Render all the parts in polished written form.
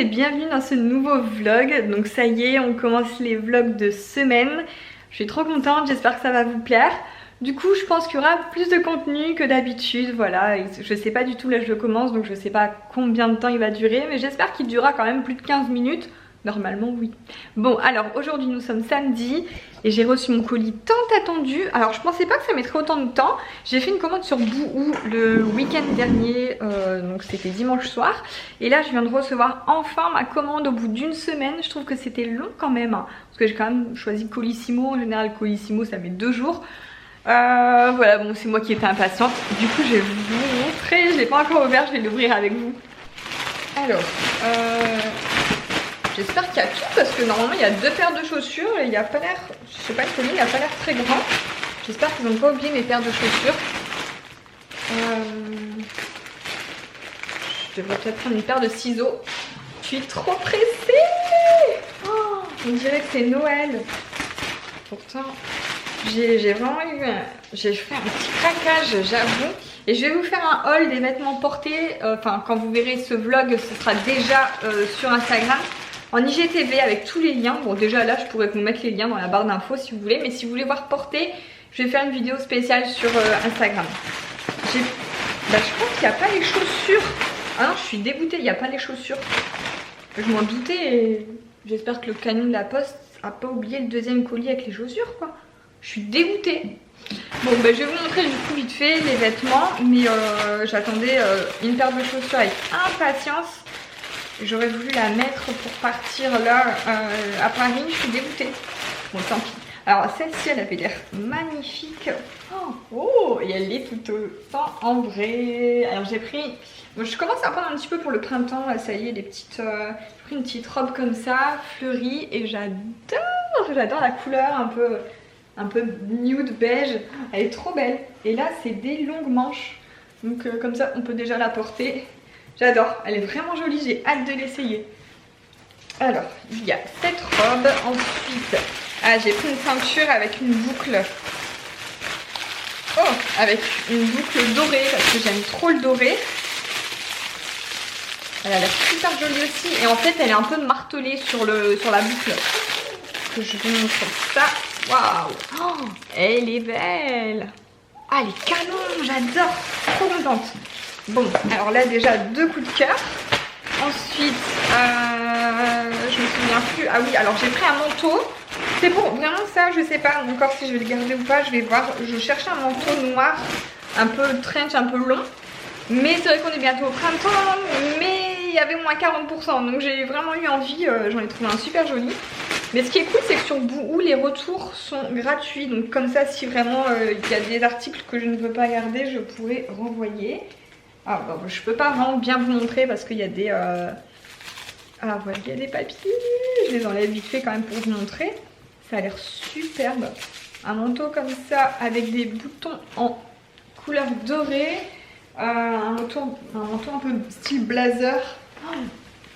et bienvenue dans ce nouveau vlog. Donc ça y est, on commence les vlogs de semaine. Je suis trop contente, j'espère que ça va vous plaire. Du coup je pense qu'il y aura plus de contenu que d'habitude, voilà. Je sais pas du tout, là je commence donc je sais pas combien de temps il va durer, mais j'espère qu'il durera quand même plus de 15 minutes. Normalement oui. Bon alors aujourd'hui nous sommes samedi et j'ai reçu mon colis tant attendu. Alors je pensais pas que ça mettrait autant de temps. J'ai fait une commande sur Boohoo le week-end dernier, donc c'était dimanche soir. Et là je viens de recevoir enfin ma commande au bout d'une semaine. Je trouve que c'était long quand même, hein, parce que j'ai quand même choisi Colissimo. En général Colissimo ça met 2 jours. Voilà, bon c'est moi qui étais impatiente. Du coup je vais vous montrer, je l'ai pas encore ouvert, je vais l'ouvrir avec vous. Alors j'espère qu'il y a tout parce que normalement il y a 2 paires de chaussures et il n'y a pas l'air, je sais pas, le colis il n'a pas l'air très grand. J'espère qu'ils n'ont pas oublié mes paires de chaussures. Je devrais peut-être prendre une paire de ciseaux. Je suis trop pressée. Oh, on dirait que c'est Noël. Pourtant j'ai vraiment eu j'ai fait un petit craquage, j'avoue. Et je vais vous faire un haul des vêtements portés. Enfin quand vous verrez ce vlog ce sera déjà sur Instagram en IGTV avec tous les liens. Bon déjà là je pourrais vous mettre les liens dans la barre d'infos si vous voulez, mais si vous voulez voir porter, je vais faire une vidéo spéciale sur Instagram. Je pense qu'il n'y a pas les chaussures. Ah non, je suis dégoûtée, il n'y a pas les chaussures. Je m'en doutais et j'espère que le camion de la poste a pas oublié le deuxième colis avec les chaussures quoi. Je suis dégoûtée. Bon bah je vais vous montrer du coup vite fait les vêtements, mais j'attendais une paire de chaussures avec impatience. J'aurais voulu la mettre pour partir là à Paris, je suis dégoûtée. Bon tant pis. Alors celle-ci elle avait l'air magnifique. Oh, et elle est tout autant en vrai. Alors j'ai pris, bon, je commence à prendre un petit peu pour le printemps, là ça y est, des petites, j'ai pris une petite robe comme ça, fleurie, et j'adore la couleur un peu nude beige, elle est trop belle. Et là c'est des longues manches, donc comme ça on peut déjà la porter. J'adore, elle est vraiment jolie, j'ai hâte de l'essayer. Alors, il y a cette robe. Ensuite, j'ai pris une ceinture avec une boucle. Oh, avec une boucle dorée, parce que j'aime trop le doré. Elle a l'air super jolie aussi. Et en fait, elle est un peu martelée sur la boucle. Que je vous montre ça. Waouh, oh, elle est belle. Ah, elle est canon, j'adore. Trop contente. Bon, alors là déjà 2 coups de cœur. Ensuite, je me souviens plus. Ah oui, alors j'ai pris un manteau. C'est pour vraiment ça, je sais pas encore si je vais le garder ou pas, je vais voir. Je cherchais un manteau noir, un peu trench, un peu long. Mais c'est vrai qu'on est bientôt au printemps, mais il y avait moins 40%. Donc j'ai vraiment eu envie, j'en ai trouvé un super joli. Mais ce qui est cool, c'est que sur Boohoo, les retours sont gratuits. Donc comme ça, si vraiment il y a des articles que je ne veux pas garder, je pourrais renvoyer. Ah bon, je peux pas vraiment bien vous montrer parce qu'il y a des ah voilà, il y a des papiers. Je les enlève vite fait quand même pour vous montrer. Ça a l'air superbe. Un manteau comme ça avec des boutons en couleur dorée. Un manteau un peu style blazer.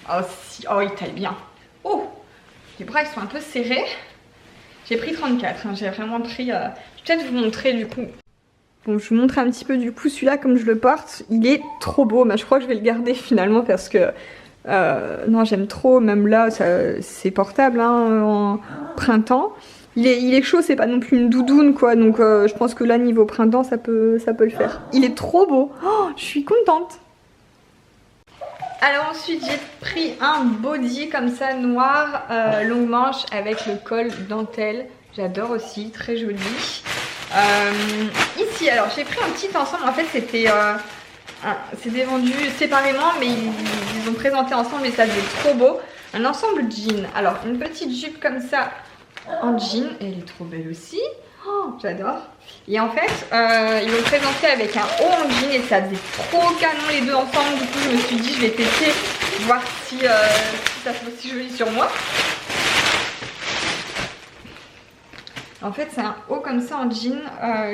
Oh si, oh il taille bien. Oh, les bras ils sont un peu serrés. J'ai pris 34, hein. J'ai vraiment pris. Je vais peut-être vous montrer du coup. Bon, je vous montre un petit peu du coup celui-là comme je le porte. Il est trop beau, mais je crois que je vais le garder finalement parce que non, j'aime trop. Même là, c'est portable hein, en printemps. Il est chaud, c'est pas non plus une doudoune quoi. Donc je pense que là niveau printemps, ça peut le faire. Il est trop beau. Oh, je suis contente. Alors ensuite j'ai pris un body comme ça noir, longue manche avec le col dentelle. J'adore aussi, très joli. Ici alors j'ai pris un petit ensemble, en fait c'était vendu séparément mais ils ont présenté ensemble et ça faisait trop beau. Un ensemble jean, alors une petite jupe comme ça en jean, elle est trop belle aussi, oh, j'adore. Et en fait ils l'ont présenté avec un haut en jean et ça faisait trop canon les deux ensemble. Du coup je me suis dit je vais tester, voir si ça fait aussi joli sur moi. En fait c'est un haut comme ça en jean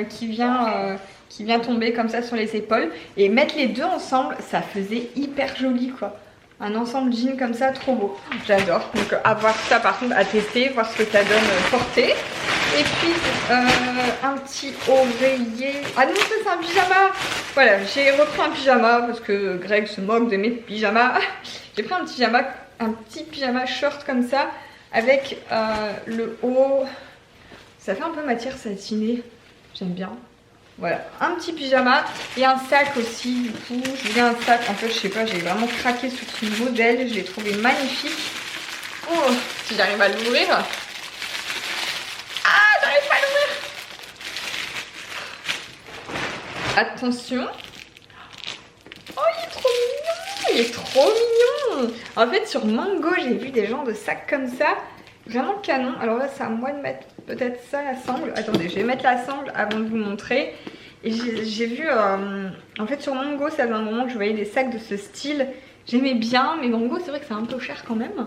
qui vient tomber comme ça sur les épaules. Et mettre les deux ensemble ça faisait hyper joli quoi. Un ensemble jean comme ça, trop beau. J'adore. Donc à voir ça par contre, à tester, voir ce que ça donne porter. Et puis un petit oreiller. Ah non, ça c'est un pyjama. Voilà, j'ai repris un pyjama parce que Greg se moque de mes pyjamas. J'ai pris un pyjama un petit pyjama short comme ça avec le haut. Ça fait un peu matière satinée, j'aime bien. Voilà, un petit pyjama et un sac aussi. Du coup, je voulais un sac. En fait, je sais pas, j'ai vraiment craqué sur ce modèle. Je l'ai trouvé magnifique. Oh, si j'arrive à l'ouvrir. Ah, j'arrive pas à l'ouvrir. Attention. Oh, il est trop mignon. Il est trop mignon. En fait, sur Mango, j'ai vu des genres de sacs comme ça. Vraiment canon. Alors là, c'est à moi de mettre peut-être ça, la sangle. Attendez, je vais mettre la sangle avant de vous montrer. Et j'ai vu, en fait sur Mango, ça faisait un moment que je voyais des sacs de ce style. J'aimais bien, mais Mango, c'est vrai que c'est un peu cher quand même.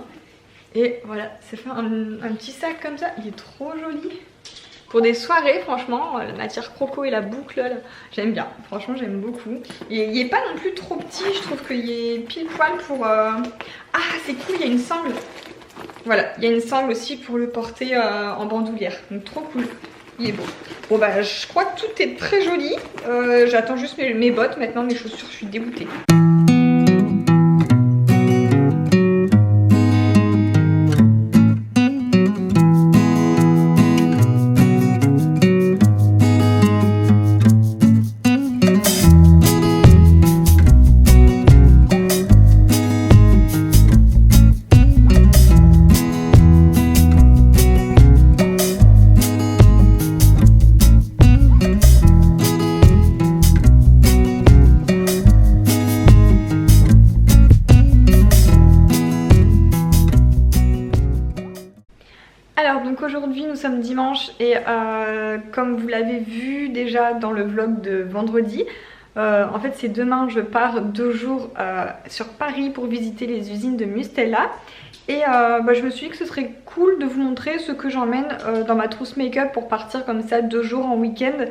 Et voilà, ça fait un petit sac comme ça. Il est trop joli. Pour des soirées, franchement, la matière croco et la boucle, j'aime bien. Franchement, j'aime beaucoup. Et il n'est pas non plus trop petit. Je trouve qu'il est pile poil pour... Ah, c'est cool, il y a une sangle. Voilà, il y a une sangle aussi pour le porter en bandoulière. Donc trop cool. Il est beau. Bon bah je crois que tout est très joli. J'attends juste mes bottes maintenant, mes chaussures, je suis dégoûtée. Alors donc aujourd'hui nous sommes dimanche et comme vous l'avez vu déjà dans le vlog de vendredi, en fait c'est demain je pars 2 jours sur Paris pour visiter les usines de Mustela. Et je me suis dit que ce serait cool de vous montrer ce que j'emmène dans ma trousse make-up pour partir comme ça 2 jours en week-end.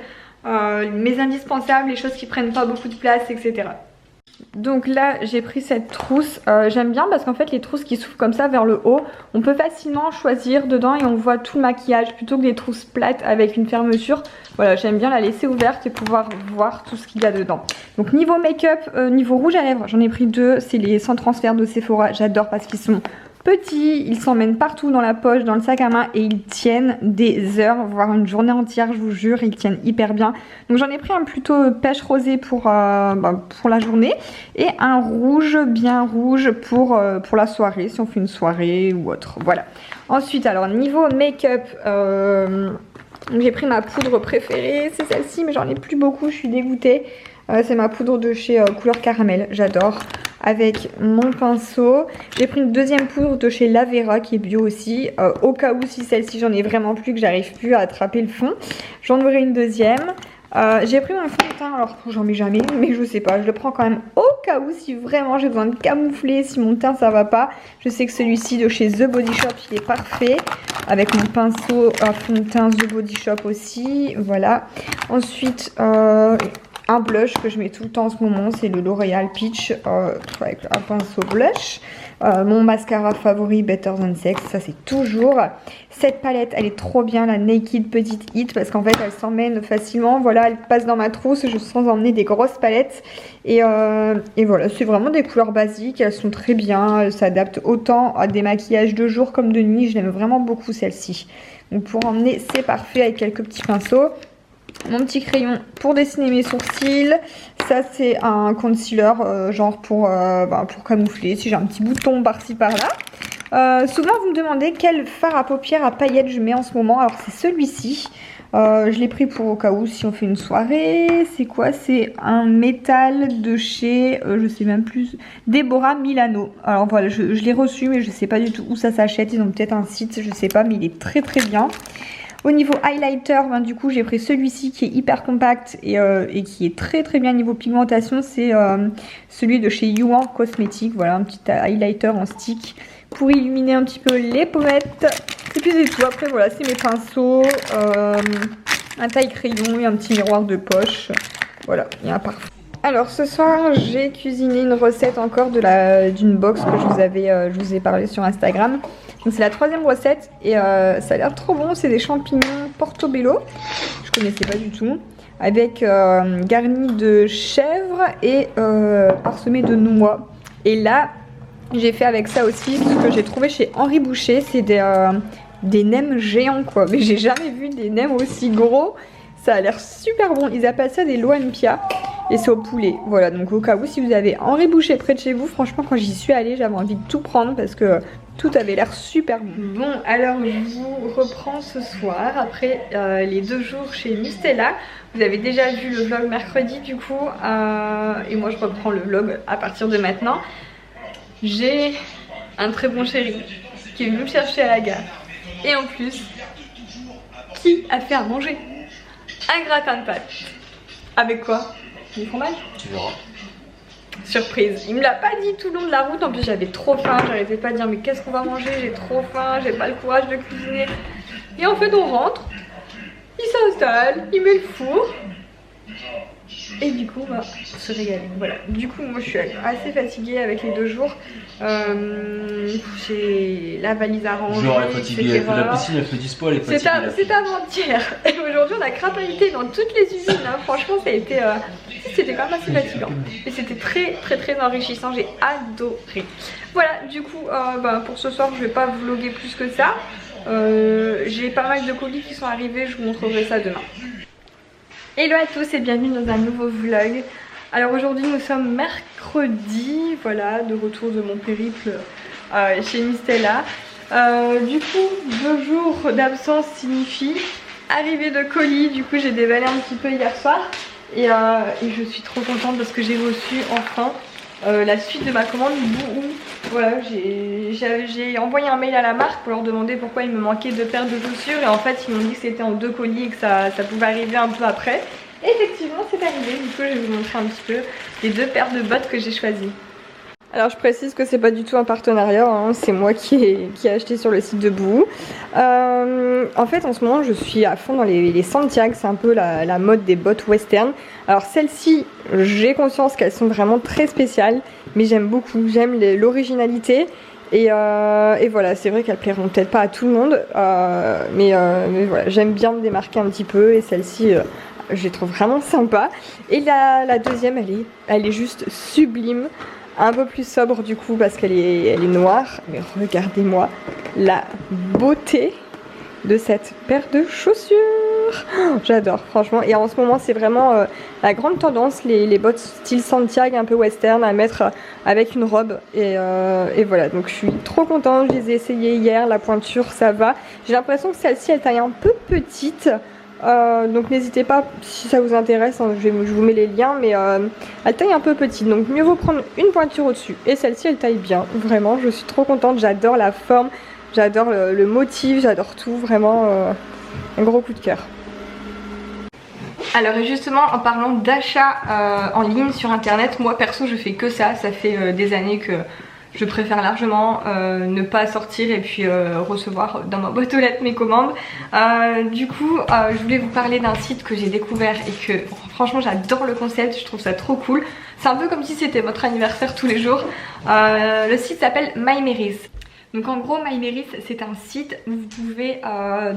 Mes indispensables, les choses qui prennent pas beaucoup de place, etc. Donc là j'ai pris cette trousse, j'aime bien parce qu'en fait les trousses qui s'ouvrent comme ça vers le haut, on peut facilement choisir dedans et on voit tout le maquillage plutôt que des trousses plates avec une fermeture. Voilà, j'aime bien la laisser ouverte et pouvoir voir tout ce qu'il y a dedans. Donc niveau make-up, niveau rouge à lèvres, j'en ai pris 2, c'est les sans transfert de Sephora, j'adore parce qu'ils sont petits, ils s'emmènent partout dans la poche, dans le sac à main et ils tiennent des heures, voire une journée entière, je vous jure, ils tiennent hyper bien. Donc j'en ai pris un plutôt pêche rosé pour la journée et un rouge, bien rouge pour la soirée, si on fait une soirée ou autre. Voilà. Ensuite, alors niveau make-up, j'ai pris ma poudre préférée, c'est celle-ci, mais j'en ai plus beaucoup, je suis dégoûtée. C'est ma poudre de chez Couleur Caramel, j'adore. Avec mon pinceau, j'ai pris une deuxième poudre de chez Lavera qui est bio aussi. Au cas où si celle-ci j'en ai vraiment plus, que j'arrive plus à attraper le fond, j'en aurai une deuxième. J'ai pris mon fond de teint, alors j'en mets jamais, mais je sais pas, je le prends quand même au cas où si vraiment j'ai besoin de camoufler, si mon teint ça va pas. Je sais que celui-ci de chez The Body Shop il est parfait, avec mon pinceau à fond de teint The Body Shop aussi, voilà. Ensuite, un blush que je mets tout le temps en ce moment, c'est le L'Oréal Peach avec un pinceau blush. Mon mascara favori Better Than Sex, ça c'est toujours. Cette palette, elle est trop bien, la Naked Petite Hit, parce qu'en fait elle s'emmène facilement. Voilà, elle passe dans ma trousse sans emmener des grosses palettes. Et voilà, c'est vraiment des couleurs basiques, elles sont très bien. Elles s'adaptent autant à des maquillages de jour comme de nuit. Je l'aime vraiment beaucoup celle-ci. Donc pour emmener, c'est parfait avec quelques petits pinceaux. Mon petit crayon pour dessiner mes sourcils. Ça c'est un concealer genre pour camoufler si j'ai un petit bouton par-ci par-là. Souvent vous me demandez quel fard à paupières à paillettes je mets en ce moment. Alors c'est celui-ci. Je l'ai pris pour au cas où si on fait une soirée. C'est quoi? C'est un métal de chez, je sais même plus, Deborah Milano. Alors voilà, je l'ai reçu mais je sais pas du tout où ça s'achète. Ils ont peut-être un site, je sais pas, mais il est très très bien. Au niveau highlighter, du coup j'ai pris celui-ci qui est hyper compact et qui est très très bien niveau pigmentation. C'est celui de chez Yuan Cosmetics. Voilà, un petit highlighter en stick pour illuminer un petit peu les pommettes. Et puis c'est tout. Après voilà, c'est mes pinceaux, un taille crayon et un petit miroir de poche. Voilà, il y a un parfum. Alors ce soir j'ai cuisiné une recette encore d'une box que je vous ai parlé sur Instagram. Donc c'est la 3e recette et ça a l'air trop bon. C'est des champignons portobello, je connaissais pas du tout, avec garni de chèvre et parsemé de noix. Et là J'ai fait avec ça aussi ce que j'ai trouvé chez Henri Boucher, c'est des nems géants quoi. Mais j'ai jamais vu des nems aussi gros. Ça a l'air super bon. Ils appellent ça des lumpia et c'est au poulet. Voilà, donc au cas où si vous avez Henri Boucher près de chez vous, franchement quand j'y suis allée j'avais envie de tout prendre parce que tout avait l'air super bon. Bon, alors je vous reprends ce soir après les 2 jours chez Mustela. Vous avez déjà vu le vlog mercredi du coup et moi je reprends le vlog à partir de maintenant. J'ai un très bon chéri qui est venu me chercher à la gare et en plus qui a fait à manger un gratin de pâtes. Avec quoi? Du fromage? Tu verras. Surprise, il me l'a pas dit tout le long de la route, en plus j'avais trop faim, j'arrêtais pas de dire mais qu'est-ce qu'on va manger, j'ai trop faim, j'ai pas le courage de cuisiner. Et en fait on rentre, il s'installe, il met le four et du coup on va se régaler. Voilà, du coup moi je suis assez fatiguée avec les 2 jours, j'ai la valise à ranger, elle est fatiguée, elle fait de la piscine, elle fait du sport, elle est fatiguée. C'est avant-hier et aujourd'hui on a crapahuté dans toutes les usines, hein. Franchement ça a été... c'était quand même assez fatigant et c'était très enrichissant, j'ai adoré. Voilà, du coup pour ce soir je vais pas vlogger plus que ça. J'ai pas mal de colis qui sont arrivés, je vous montrerai ça demain. Hello à tous et bienvenue dans un nouveau vlog. Alors aujourd'hui nous sommes mercredi, voilà, de retour de mon périple chez Mustela. Du coup 2 jours d'absence signifie arrivée de colis, du coup j'ai déballé un petit peu hier soir. Et je suis trop contente parce que j'ai reçu enfin la suite de ma commande Bouhou. Voilà, j'ai envoyé un mail à la marque pour leur demander pourquoi il me manquait 2 paires de chaussures. Et en fait ils m'ont dit que c'était en 2 colis et que ça pouvait arriver un peu après. Et effectivement c'est arrivé, du coup je vais vous montrer un petit peu les 2 paires de bottes que j'ai choisies. Alors je précise que c'est pas du tout un partenariat, hein, c'est moi qui ai acheté sur le site de Bouhou. En fait en ce moment je suis à fond dans les Santiago, c'est un peu la mode des bottes western. Alors celles-ci, j'ai conscience qu'elles sont vraiment très spéciales, mais j'aime beaucoup, j'aime l'originalité. Et voilà, c'est vrai qu'elles plairont peut-être pas à tout le monde, mais voilà, j'aime bien me démarquer un petit peu et celle-ci... je les trouve vraiment sympa. Et la deuxième elle est juste sublime. Un peu plus sobre du coup parce qu'elle est noire. Mais regardez-moi la beauté de cette paire de chaussures. Oh, j'adore franchement. Et en ce moment c'est vraiment la grande tendance, les bottes style Santiago un peu western à mettre avec une robe. Et voilà, donc je suis trop contente. Je les ai essayées hier, la pointure ça va. J'ai l'impression que celle-ci elle taille un peu petite. Donc n'hésitez pas si ça vous intéresse, hein, je vous mets les liens, mais elle taille un peu petite, donc mieux vaut prendre une pointure au dessus. Et celle-ci elle taille bien, vraiment je suis trop contente, j'adore la forme, j'adore le motif, j'adore tout, vraiment un gros coup de cœur. Alors et justement en parlant d'achat en ligne sur internet, moi perso je fais que ça fait des années que je préfère largement ne pas sortir et puis recevoir dans ma boîte aux lettres mes commandes. Du coup, je voulais vous parler d'un site que j'ai découvert et que franchement j'adore le concept, je trouve ça trop cool. C'est un peu comme si c'était votre anniversaire tous les jours. Le site s'appelle MyMeris. Donc en gros MyMeris c'est un site où vous pouvez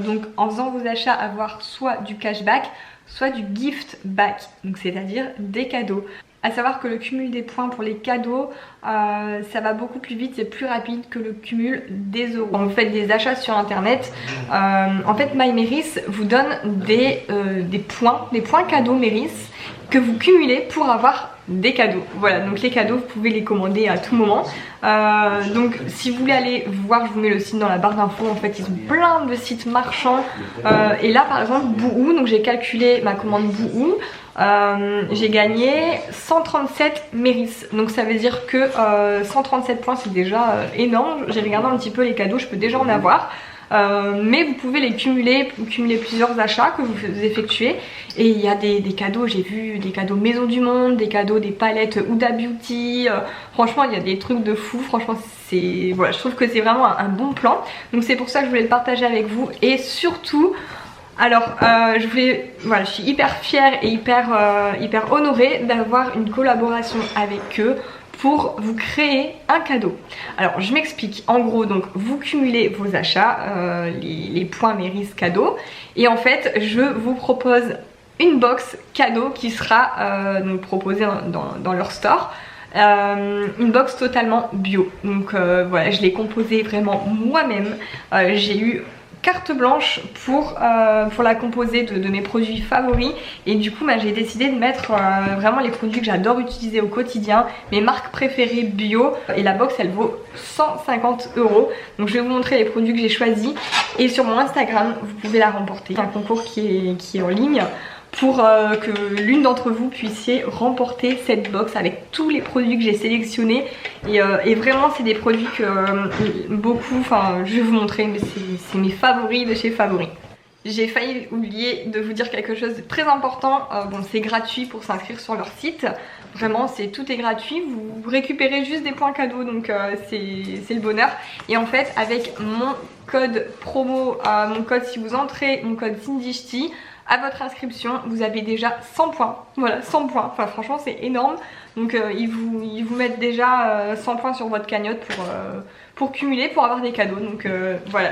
donc en faisant vos achats avoir soit du cashback, soit du gift back, donc c'est-à-dire des cadeaux. À savoir que le cumul des points pour les cadeaux, ça va beaucoup plus vite, c'est plus rapide que le cumul des euros. Quand vous faites des achats sur internet, en fait MyMeris vous donne des points cadeaux Meris que vous cumulez pour avoir des cadeaux. Voilà, donc les cadeaux vous pouvez les commander à tout moment. Donc si vous voulez aller voir, je vous mets le site dans la barre d'infos. En fait ils ont plein de sites marchands et là par exemple Bouhou, donc j'ai calculé ma commande Bouhou. J'ai gagné 137 Meris, donc ça veut dire que 137 points c'est déjà énorme. J'ai regardé un petit peu les cadeaux, je peux déjà en avoir. Mais vous pouvez les cumuler plusieurs achats que vous effectuez. Et il y a des cadeaux, j'ai vu des cadeaux Maison du Monde, des cadeaux des palettes Huda Beauty. Franchement il y a des trucs de fou, franchement c'est voilà, je trouve que c'est vraiment un bon plan. Donc c'est pour ça que je voulais le partager avec vous. Et surtout alors voilà, je suis hyper fière et hyper honorée d'avoir une collaboration avec eux pour vous créer un cadeau. Alors je m'explique, en gros donc vous cumulez vos achats, les points Meris cadeaux, et en fait je vous propose une box cadeau qui sera donc proposée dans leur store. Une box totalement bio. Donc voilà, je l'ai composée vraiment moi-même. J'ai eu carte blanche pour la composer de mes produits favoris, et du coup j'ai décidé de mettre vraiment les produits que j'adore utiliser au quotidien, mes marques préférées bio, et la box elle vaut 150 €. Donc je vais vous montrer les produits que j'ai choisis, et sur mon Instagram vous pouvez la remporter. C'est un concours qui est en ligne pour que l'une d'entre vous puissiez remporter cette box avec tous les produits que j'ai sélectionnés, et vraiment c'est des produits que beaucoup, enfin je vais vous montrer, mais c'est mes favoris de chez Favoris. J'ai failli oublier de vous dire quelque chose de très important. Bon, c'est gratuit pour s'inscrire sur leur site. Vraiment, tout est gratuit. Vous récupérez juste des points cadeaux, donc c'est le bonheur. Et en fait, avec mon code promo, mon code, si vous entrez mon code CindyCh'ti à votre inscription, vous avez déjà 100 points. Voilà, 100 points. Enfin, franchement, c'est énorme. Donc, ils vous mettent déjà 100 points sur votre cagnotte pour cumuler, pour avoir des cadeaux. Donc voilà,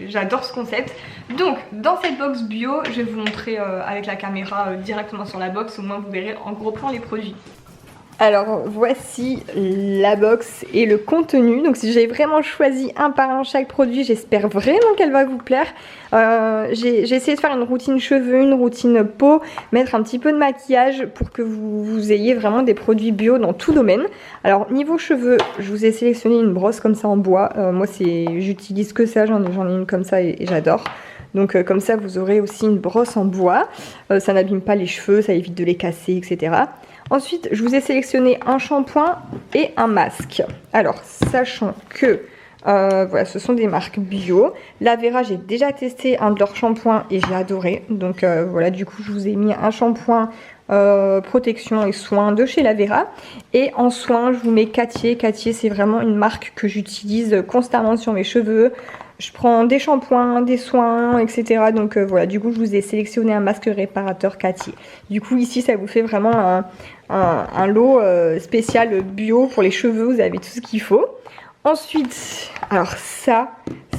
j'adore ce concept. Donc dans cette box bio, je vais vous montrer avec la caméra directement sur la box, au moins vous verrez en gros plan les produits. Alors voici la box et le contenu. Donc si j'ai vraiment choisi un par un chaque produit, j'espère vraiment qu'elle va vous plaire. J'ai essayé de faire une routine cheveux, une routine peau, mettre un petit peu de maquillage pour que vous ayez vraiment des produits bio dans tout domaine. Alors niveau cheveux, je vous ai sélectionné une brosse comme ça en bois. Moi j'utilise que ça, j'en ai une comme ça et j'adore. Donc comme ça vous aurez aussi une brosse en bois. Ça n'abîme pas les cheveux, ça évite de les casser, etc. Ensuite, je vous ai sélectionné un shampoing et un masque. Alors, sachant que voilà, ce sont des marques bio. L'Avera, j'ai déjà testé un de leurs shampoings et j'ai adoré. Donc voilà, du coup, je vous ai mis un shampoing protection et soins de chez l'Avera. Et en soins, je vous mets Cattier. Cattier, c'est vraiment une marque que j'utilise constamment sur mes cheveux. Je prends des shampoings, des soins, etc. Donc voilà, du coup, je vous ai sélectionné un masque réparateur Cattier. Du coup, ici, ça vous fait vraiment un lot spécial bio pour les cheveux. Vous avez tout ce qu'il faut. Ensuite, alors ça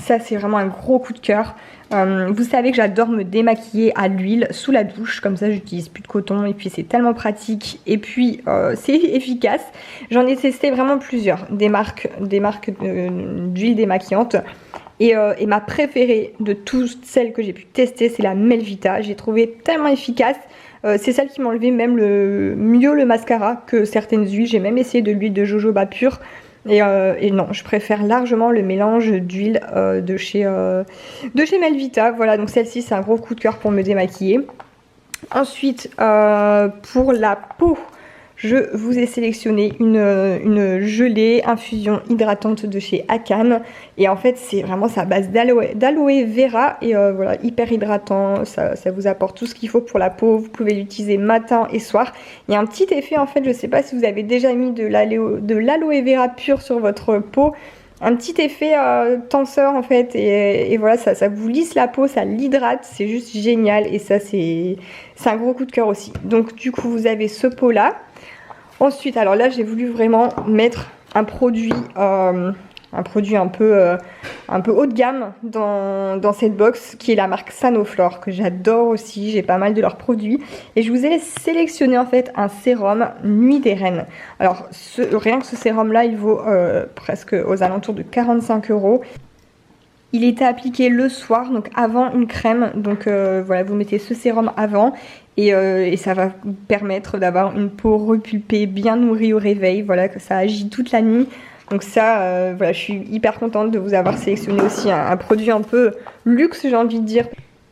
c'est vraiment un gros coup de cœur. Vous savez que j'adore me démaquiller à l'huile sous la douche, comme ça j'utilise plus de coton et puis c'est tellement pratique et puis c'est efficace. J'en ai testé vraiment plusieurs, des marques d'huile démaquillante. Et ma préférée de toutes celles que j'ai pu tester, c'est la Melvita. J'ai trouvé tellement efficace. C'est celle qui m'enlevait même mieux le mascara que certaines huiles. J'ai même essayé de l'huile de jojoba pure. Et non, je préfère largement le mélange d'huile de chez Melvita. Voilà, donc celle-ci, c'est un gros coup de cœur pour me démaquiller. Ensuite, pour la peau, je vous ai sélectionné une gelée infusion hydratante de chez Akan. Et en fait, c'est vraiment sa base d'aloe vera. Et voilà, hyper hydratant. Ça vous apporte tout ce qu'il faut pour la peau. Vous pouvez l'utiliser matin et soir. Il y a un petit effet, en fait, je ne sais pas si vous avez déjà mis de l'aloe vera pure sur votre peau. Un petit effet tenseur en fait, et voilà, ça vous lisse la peau, ça l'hydrate, c'est juste génial. Et ça, c'est un gros coup de cœur aussi. Donc du coup, vous avez ce pot là. Ensuite, alors là, j'ai voulu vraiment mettre un produit un peu haut de gamme dans cette box, qui est la marque Sanoflore, que j'adore aussi. J'ai pas mal de leurs produits et je vous ai sélectionné en fait un sérum Nuit des Reines. Alors rien que ce sérum là, il vaut presque aux alentours de 45 €. Il était appliqué le soir, donc avant une crème. Donc voilà, vous mettez ce sérum avant et ça va vous permettre d'avoir une peau repulpée, bien nourrie au réveil. Voilà, que ça agit toute la nuit. Donc ça, voilà, je suis hyper contente de vous avoir sélectionné aussi un produit un peu luxe, j'ai envie de dire.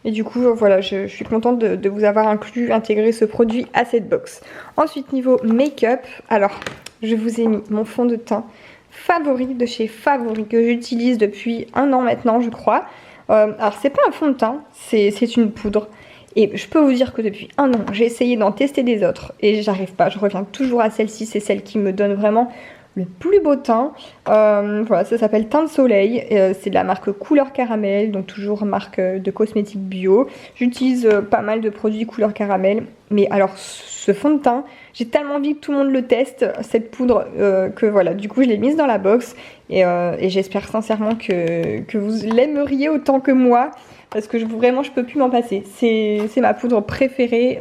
Et du coup, voilà, je suis contente de vous avoir intégré ce produit à cette box. Ensuite, niveau make-up, alors, je vous ai mis mon fond de teint favori de chez Favoris, que j'utilise depuis 1 an maintenant, je crois. Alors, c'est pas un fond de teint, c'est une poudre. Et je peux vous dire que depuis 1 an, j'ai essayé d'en tester des autres et j'arrive pas. Je reviens toujours à celle-ci, c'est celle qui me donne vraiment le plus beau teint. Voilà, ça s'appelle Teint de Soleil. C'est de la marque Couleur Caramel, donc toujours marque de cosmétiques bio. J'utilise pas mal de produits Couleur Caramel. Mais alors, ce fond de teint, j'ai tellement envie que tout le monde le teste, cette poudre, que voilà, du coup je l'ai mise dans la box. Et j'espère sincèrement que vous l'aimeriez autant que moi. parce que vraiment je peux plus m'en passer. C'est ma poudre préférée.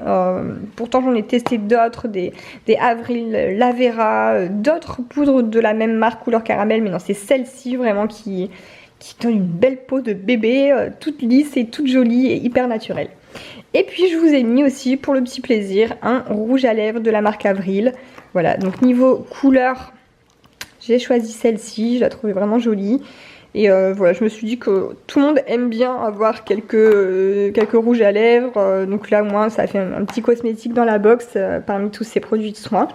Pourtant j'en ai testé d'autres, des Avril, Lavera, d'autres poudres de la même marque couleur caramel, mais non, c'est celle-ci vraiment qui donne une belle peau de bébé, toute lisse et toute jolie et hyper naturelle. Et puis je vous ai mis aussi pour le petit plaisir un rouge à lèvres de la marque Avril. Voilà, donc niveau couleur, j'ai choisi celle-ci, je la trouvais vraiment jolie. Et voilà, je me suis dit que tout le monde aime bien avoir quelques rouges à lèvres. Donc là, au moins, ça fait un petit cosmétique dans la box parmi tous ces produits de soins.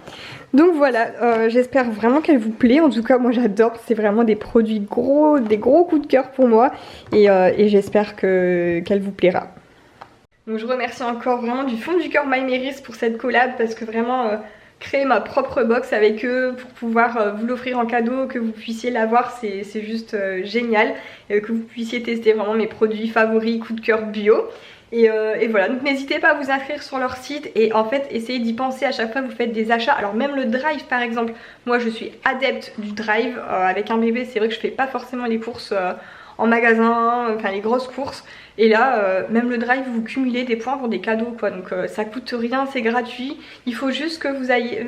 Donc voilà, j'espère vraiment qu'elle vous plaît. En tout cas, moi j'adore. C'est vraiment des produits des gros coups de cœur pour moi. Et j'espère qu'elle vous plaira. Donc je remercie encore vraiment du fond du cœur MyMeris pour cette collab parce que vraiment... créer ma propre box avec eux pour pouvoir vous l'offrir en cadeau, que vous puissiez l'avoir, c'est juste génial, et que vous puissiez tester vraiment mes produits favoris coup de cœur bio. Et voilà, donc n'hésitez pas à vous inscrire sur leur site et en fait essayez d'y penser à chaque fois que vous faites des achats. Alors même le drive par exemple, moi je suis adepte du drive, avec un bébé c'est vrai que je fais pas forcément les courses en magasin, enfin les grosses courses. Et là, même le drive, vous cumulez des points pour des cadeaux quoi. Donc ça coûte rien, c'est gratuit. Il faut juste que vous ayez,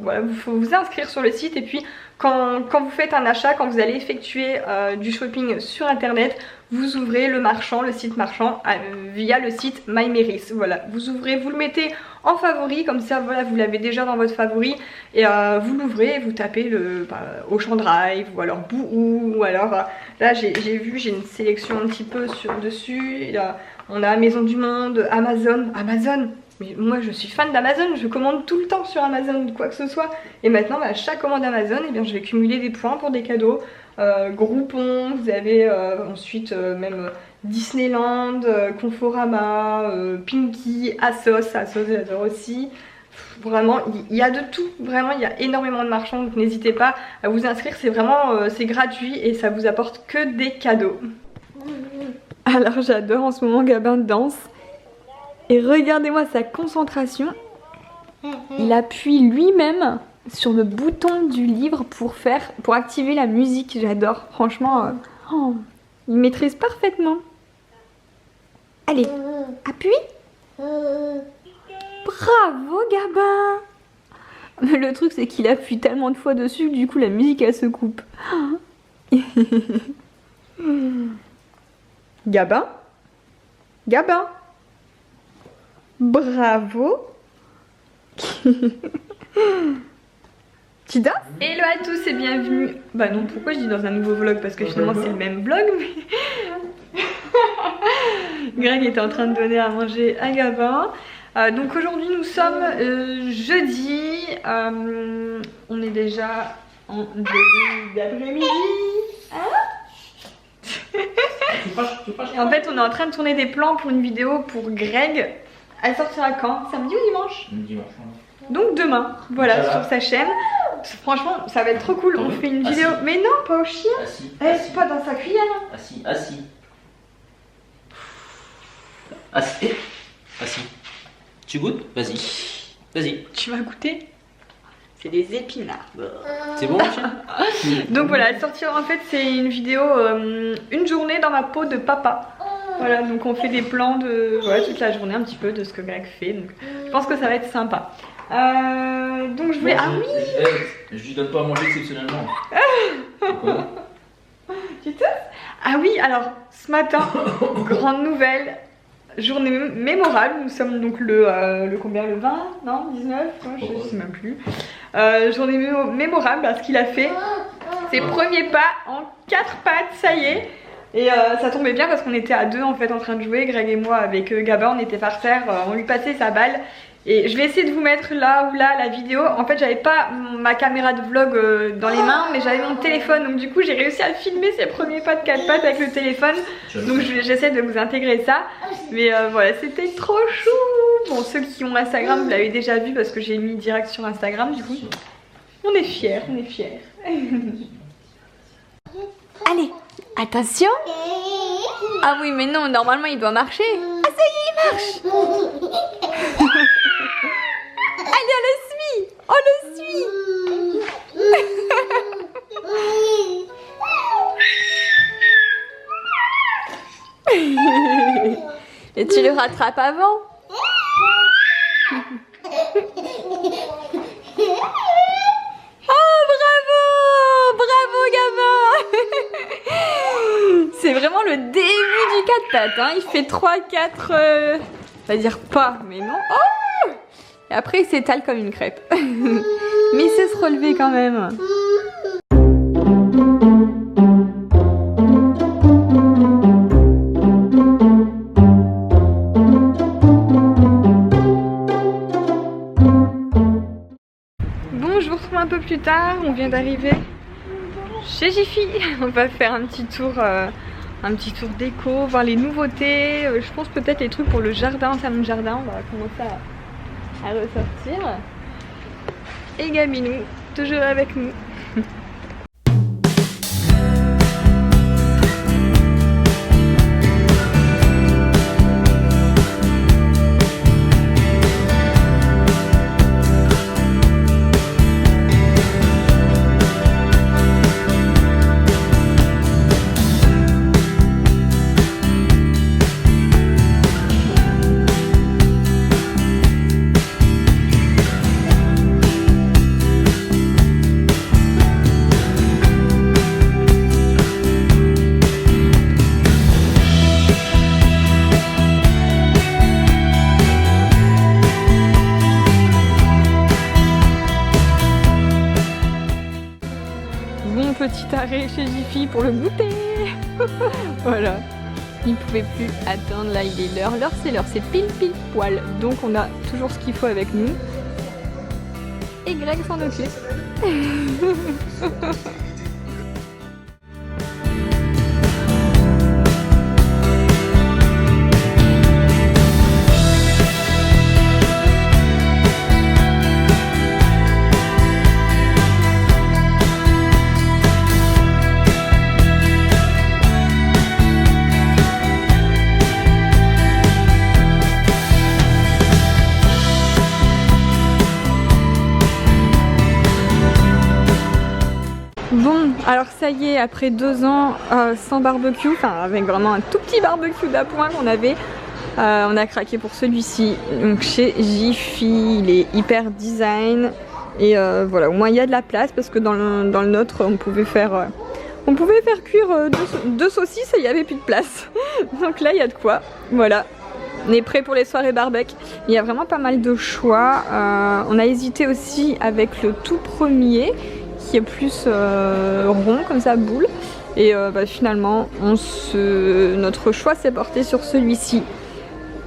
voilà, faut vous inscrire sur le site. Et puis quand vous faites un achat, quand vous allez effectuer du shopping sur internet, vous ouvrez le marchand, le site marchand via le site MyMeris. Voilà, vous ouvrez, vous le mettez en favori, comme ça voilà, vous l'avez déjà dans votre favori. Et vous l'ouvrez, vous tapez le Auchan Drive ou alors Boohoo ou alors là j'ai vu, j'ai une sélection un petit peu dessus. Et là, on a Maison du Monde, Amazon. Mais moi je suis fan d'Amazon, je commande tout le temps sur Amazon quoi que ce soit. Et maintenant à chaque commande Amazon, eh bien, je vais cumuler des points pour des cadeaux. Groupon, vous avez ensuite même Disneyland, Conforama, Pinky, Asos j'adore aussi. Vraiment il y a de tout, vraiment il y a énormément de marchands, donc n'hésitez pas à vous inscrire, c'est vraiment c'est gratuit et ça vous apporte que des cadeaux. Alors j'adore en ce moment Gabin danse. Et regardez-moi sa concentration. Il appuie lui-même sur le bouton du livre pour activer la musique. J'adore, franchement. Il maîtrise parfaitement. Allez, appuie. Bravo Gabin. Mais le truc c'est qu'il appuie tellement de fois dessus que du coup la musique elle se coupe. Gabin. Bravo. Tu danses? Hello à tous et bienvenue. Bah non, pourquoi je dis dans un nouveau vlog? Parce que finalement c'est le même vlog mais... Greg était en train de donner à manger à Gabin. Donc aujourd'hui nous sommes jeudi. On est déjà en début d'après-midi. Et en fait on est en train de tourner des plans pour une vidéo pour Greg. Elle sortira quand? Samedi ou dimanche? Dimanche. Donc demain, voilà, sur sa chaîne. Franchement ça va être trop cool, on fait une vidéo. Mais non, pas au chien. C'est pas dans sa cuillère. Assis. Tu goûtes? Vas-y. Tu vas goûter? C'est des épinards. C'est bon chien? Donc voilà, elle sortira en fait, c'est une vidéo, une journée dans ma peau de papa. Voilà, donc on fait des plans de toute la journée un petit peu de ce que Greg fait. Donc je pense que ça va être sympa. Donc je voulais... Ah oui, je lui donne pas à manger exceptionnellement. Tu te... Ah oui, alors ce matin, grande nouvelle, journée mémorable. Nous sommes donc le combien? Le 20? Non, 19? Je sais même plus. Journée mémorable parce qu'il a fait ses premiers pas en 4 pattes, ça y est. Et ça tombait bien parce qu'on était à deux en fait en train de jouer, Greg et moi avec Gabin, on était par terre, on lui passait sa balle. Et je vais essayer de vous mettre là ou là la vidéo. En fait j'avais pas ma caméra de vlog dans les mains mais j'avais mon téléphone. Donc du coup j'ai réussi à filmer ses premiers pas de 4 pattes avec le téléphone. Donc j'essaie de vous intégrer ça. Mais voilà, c'était trop chou. Bon, ceux qui ont Instagram vous l'avez déjà vu parce que j'ai mis direct sur Instagram du coup. On est fiers, Allez, attention. Ah oui mais non, normalement il doit marcher. Ah ça y est, il marche. Allez, on le suit. Et tu le rattrapes avant. Oh bravo! Bravo gamin. C'est vraiment le début du 4 pattes, hein. Il fait 3-4... on va dire pas, mais non. Oh! Et après il s'étale comme une crêpe. Mais il sait se relever quand même. Bon, je vous retrouve un peu plus tard, on vient d'arriver chez Jiffy. On va faire un petit tour déco, voir les nouveautés. Je pense peut-être les trucs pour le jardin, salon de jardin. On va commencer à ressortir. Et Gaminou, toujours avec nous. Petit arrêt chez Jiffy pour le goûter. Voilà, il pouvait plus attendre. Là il est l'heure, c'est l'heure, c'est pile poil. Donc on a toujours ce qu'il faut avec nous. Et Greg s'en occupe. Bon, alors ça y est, après 2 ans sans barbecue, enfin avec vraiment un tout petit barbecue d'appoint qu'on avait, on a craqué pour celui-ci. Donc chez Jiffy, il est hyper design et voilà, au moins il y a de la place parce que dans le nôtre on pouvait faire cuire deux saucisses et il n'y avait plus de place. Donc là il y a de quoi, voilà. On est prêt pour les soirées barbecue. Il y a vraiment pas mal de choix. On a hésité aussi avec le tout premier qui est plus rond comme ça, boule, et finalement notre choix s'est porté sur celui-ci.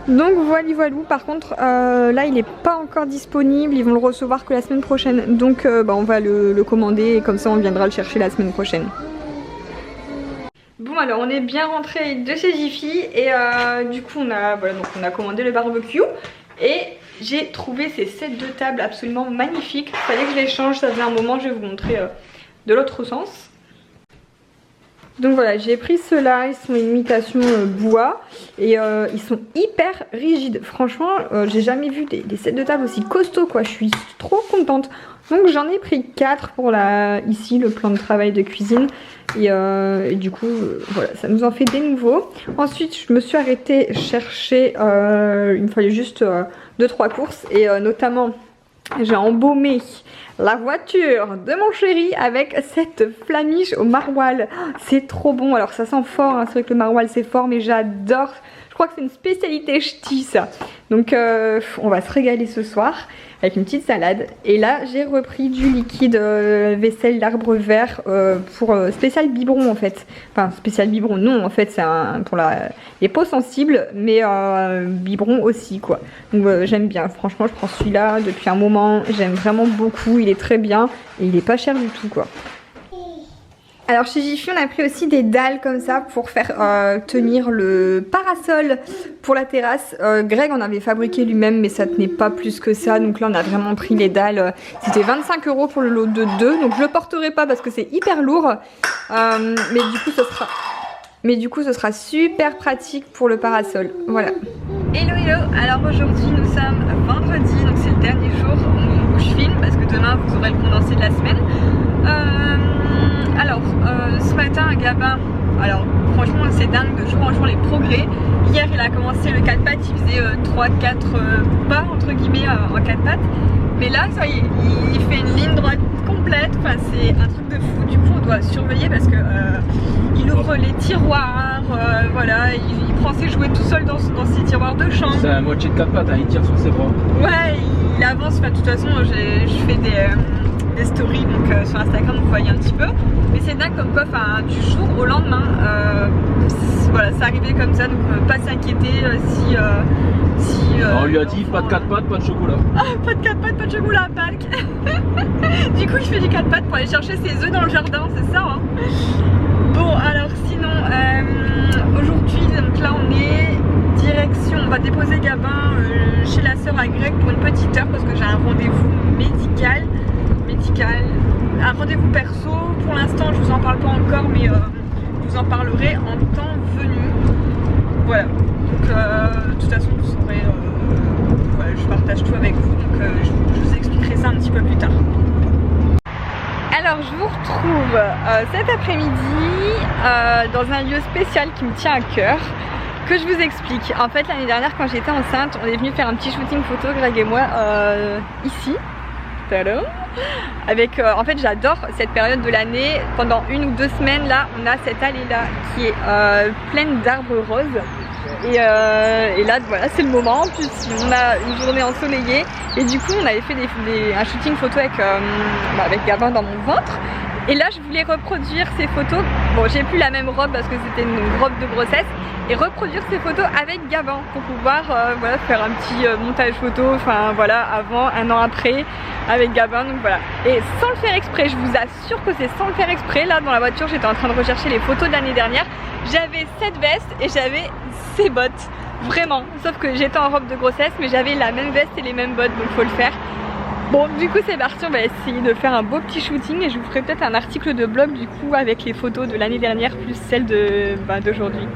Donc voilou. Par contre là il n'est pas encore disponible, ils vont le recevoir que la semaine prochaine, donc on va le commander et comme ça on viendra le chercher la semaine prochaine. Bon, alors on est bien rentré de chez Jiffy et du coup on a commandé le barbecue et j'ai trouvé ces sets de table absolument magnifiques. Il fallait que je les change, ça faisait un moment. Je vais vous montrer de l'autre sens. Donc voilà, j'ai pris ceux-là, ils sont imitation bois et ils sont hyper rigides. Franchement, j'ai jamais vu des sets de table aussi costauds quoi, je suis trop contente. Donc j'en ai pris 4 pour ici le plan de travail de cuisine et du coup voilà, ça nous en fait des nouveaux. Ensuite je me suis arrêtée chercher, il me fallait juste 2-3 courses et notamment j'ai embaumé la voiture de mon chéri avec cette flamiche au maroilles. C'est trop bon, alors ça sent fort, hein. C'est vrai que le maroilles c'est fort mais j'adore. Je crois que c'est une spécialité ch'ti ça. Donc on va se régaler ce soir avec une petite salade. Et là j'ai repris du liquide vaisselle d'arbre vert pour spécial biberon en fait. Enfin spécial biberon non en fait c'est pour les peaux sensibles mais biberon aussi quoi. Donc j'aime bien, franchement je prends celui-là depuis un moment. J'aime vraiment beaucoup, il est très bien et il est pas cher du tout quoi. Alors chez Jiffy on a pris aussi des dalles comme ça pour faire tenir le parasol pour la terrasse. Greg en avait fabriqué lui-même mais ça tenait pas plus que ça, donc là on a vraiment pris les dalles. C'était 25 € pour le lot de 2, donc je le porterai pas parce que c'est hyper lourd, mais du coup ce sera super pratique pour le parasol. Voilà. Hello, alors aujourd'hui nous sommes vendredi, donc c'est le dernier jour où je filme parce que demain vous aurez le condensé de la semaine. Ce matin à Gabin, alors franchement c'est dingue de jour en jour les progrès. Hier il a commencé le 4 pattes, il faisait 3-4 pas entre guillemets en 4 pattes. Mais là ça y est, il fait une ligne droite complète, enfin c'est un truc de fou. Du coup on doit surveiller parce que il ouvre les tiroirs, voilà, il prend ses jouets tout seul dans ses tiroirs de chambre. C'est la moitié de 4 pattes, hein, il tire sur ses bras. Ouais, il avance, enfin de toute façon je fais des stories donc sur Instagram vous voyez un petit peu. Mais c'est dingue comme quoi, du jour au lendemain, voilà, c'est arrivé comme ça, donc pas s'inquiéter si on lui a dit pas de 4 pattes, pas de chocolat. Ah, pas de 4 pattes, pas de chocolat, Pâques. Du coup, il fait du 4 pattes pour aller chercher ses œufs dans le jardin, c'est ça hein. Bon, alors sinon, aujourd'hui, donc là, on est direction, on va déposer Gabin chez la sœur à Greg pour une petite heure parce que j'ai un rendez-vous médical, un rendez-vous perso. Pour l'instant, je vous en parle pas encore, mais je vous en parlerai en temps venu. Voilà. Donc, de toute façon, vous saurez. Voilà, je partage tout avec vous, donc je vous expliquerai ça un petit peu plus tard. Alors, je vous retrouve cet après-midi dans un lieu spécial qui me tient à cœur, que je vous explique. En fait, l'année dernière, quand j'étais enceinte, on est venu faire un petit shooting photo, Greg et moi, ici. Avec, en fait j'adore cette période de l'année. Pendant 1 ou 2 semaines là on a cette allée là qui est pleine d'arbres roses et là voilà c'est le moment. En plus on a une journée ensoleillée et du coup on avait fait un shooting photo avec Gabin dans mon ventre. Et là je voulais reproduire ces photos. Bon j'ai plus la même robe parce que c'était une robe de grossesse. Et reproduire ces photos avec Gabin pour pouvoir voilà, faire un petit montage photo, enfin voilà, avant, 1 an après avec Gabin, donc voilà. Et sans le faire exprès, je vous assure que c'est sans le faire exprès. Là dans la voiture j'étais en train de rechercher les photos de l'année dernière. J'avais cette veste et j'avais ces bottes, vraiment. Sauf que j'étais en robe de grossesse mais j'avais la même veste et les mêmes bottes, donc faut le faire. Bon du coup c'est parti, on va essayer de faire un beau petit shooting et je vous ferai peut-être un article de blog du coup avec les photos de l'année dernière plus celles d'aujourd'hui.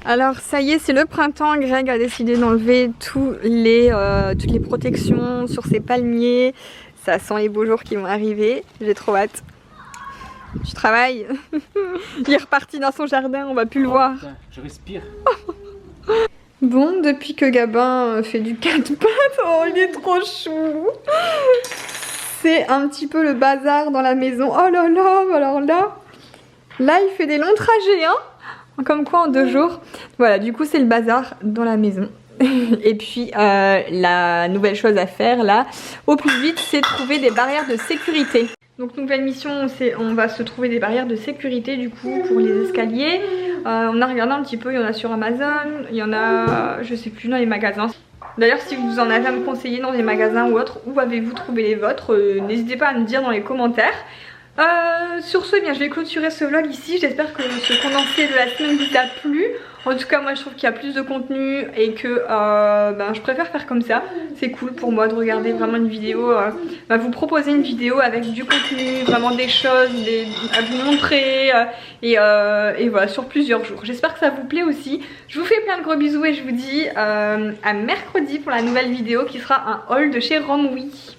Alors ça y est, c'est le printemps. Greg a décidé d'enlever toutes les protections sur ses palmiers. Ça sent les beaux jours qui vont arriver. J'ai trop hâte. Tu travailles. Il est reparti dans son jardin, on va plus le voir. Putain, je respire. Bon, depuis que Gabin fait du 4 pattes, oh il est trop chou. C'est un petit peu le bazar dans la maison. Oh là là, alors là il fait des longs trajets hein. Comme quoi en 2 jours. Voilà, du coup c'est le bazar dans la maison. Et puis la nouvelle chose à faire là, au plus vite, c'est trouver des barrières de sécurité. Donc nouvelle mission, on va se trouver des barrières de sécurité du coup pour les escaliers. On a regardé un petit peu, il y en a sur Amazon, il y en a, je sais plus, dans les magasins. D'ailleurs si vous en avez à me conseiller dans des magasins ou autres, où avez-vous trouvé les vôtres, n'hésitez pas à me dire dans les commentaires. Sur ce, eh bien, je vais clôturer ce vlog ici. J'espère que ce condensé de la semaine vous a plu. En tout cas moi je trouve qu'il y a plus de contenu et que je préfère faire comme ça. C'est cool pour moi de regarder vraiment une vidéo, vous proposer une vidéo avec du contenu, vraiment des choses à vous montrer et voilà, sur plusieurs jours. J'espère que ça vous plaît aussi. Je vous fais plein de gros bisous et je vous dis à mercredi pour la nouvelle vidéo qui sera un haul de chez Romwe.